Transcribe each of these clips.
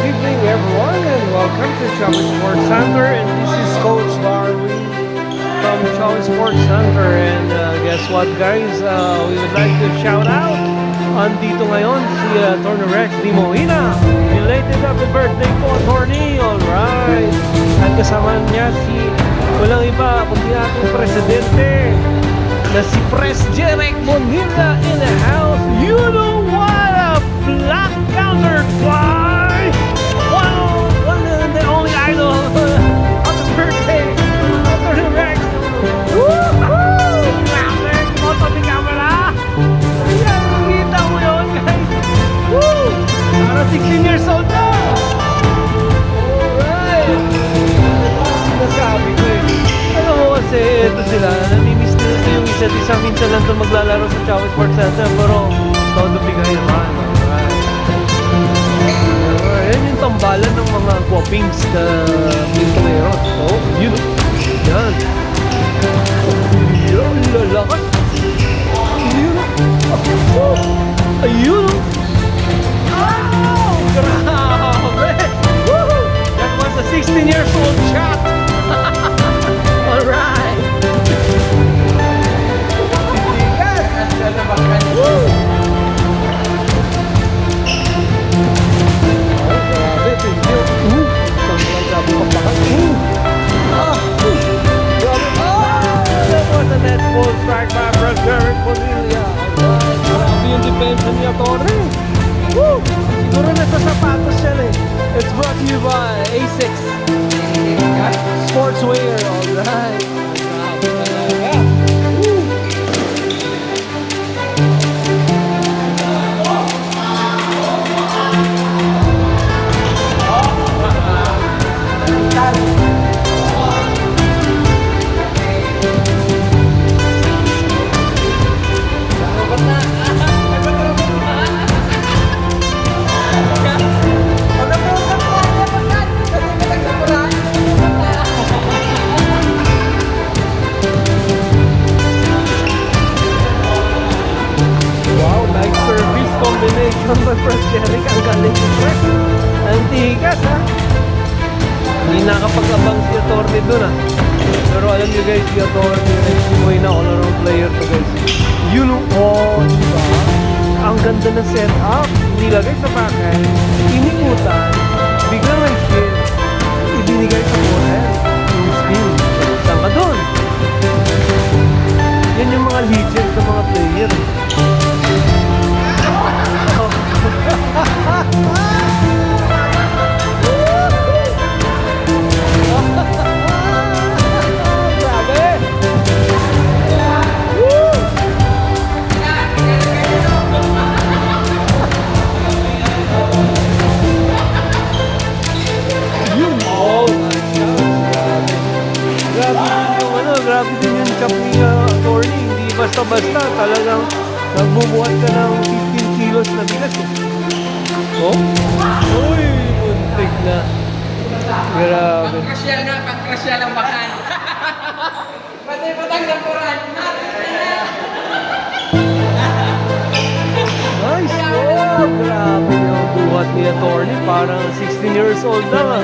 evening, everyone, and welcome to Chavo Sports Center. And this is Coach Larry from Chavo Sports Center. And guess what, guys? We would like to shout out. Andito ngayon si Attorney Rex Di Mohina. Belated happy birthday po, Attorney. Alright. At kasama niya si walang iba kundi ating presidente na si Pres Jerek Monilla in the house. You know what? A black countered by one and the only idol of the birthday, Attorney Rex. Woohoo! Grabe! Moto di camera! Ayan, kita mo yun, guys! Woo! Para 16 years old na! Alright! Sinasabi ko eh. Alam mo kasi, ito sila, namimiss nila yung isa't isa. Minsan lang ito maglalaro sa Chavo Sports Center, pero todo bigay naman. Yan yung tambalan ng mga guwapings na pintueros. So, yun. Yan. Ayun, lalakas. Ayun. Ayun. Oh, grabe. Woohoo! That was a 16 years old shot. Alright. Yes. Woo! Net ball strike by Derek Bonilla. Grabe yung depensa niya, Torre. Woo! Siguro nasa sapatos siya eh. It's brought to you by A6 Sportswear. Alright. Grabe talaga. Woo! Combination by Press Derek. Ang galing si Press. Ang tigas ha. Hindi nakapag-abang si Atty. dun ha. Pero alam nyo guys, si Atty. Rex na all-around player to guys. You know, oh, diba? Ang ganda ng setup. Nilagay sa packet, inikutan, biglang ay shit, ibinigay sa forehead. Yung spin. Saan ka dun? Yan yung mga legend ng mga player. Grabe din yung chop ni Atty. Hindi basta-basta, talagang nagbubuhat ka ng 15 kilos na bigas eh. Oh? Uy, muntik na. Grabe. Pang-crucial ang bakan. Pati patang sa puran. Nice! Oh, grabe yung buhat ni Atty. Parang 16 years old na nga.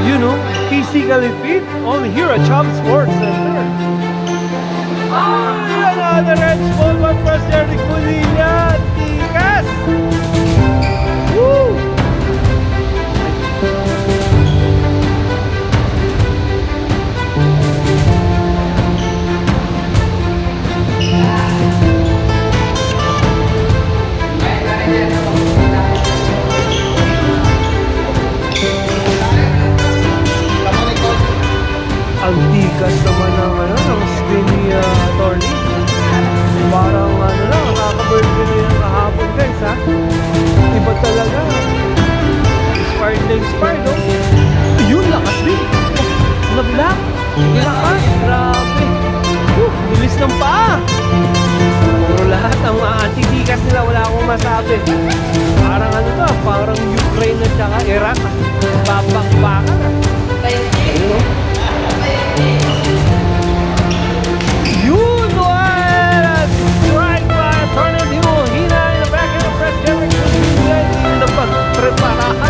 You know, physically fit, only here at Chavo Sports Center. Another red ball by Press Derek Bonilla. Tigas! Woo! Ang tigas naman ng spin ni Atty. Parang nakaka-birthday na yung kahapon guys ha. Iba talaga. Inspired na inspired oh. Yun, lakas din. Na-black. Lakas. Grabe. Bilis ng paa. Puro lahat ang anti-tigas nila. Wala akong masabi. Parang parang Ukraine at saka Iraq. Babak-bakan ha. Ayun oh. Yun! What? Strike by Atty. Di Mohina in the back of the Press Derek Bonilla. Hindi na pag-preparahan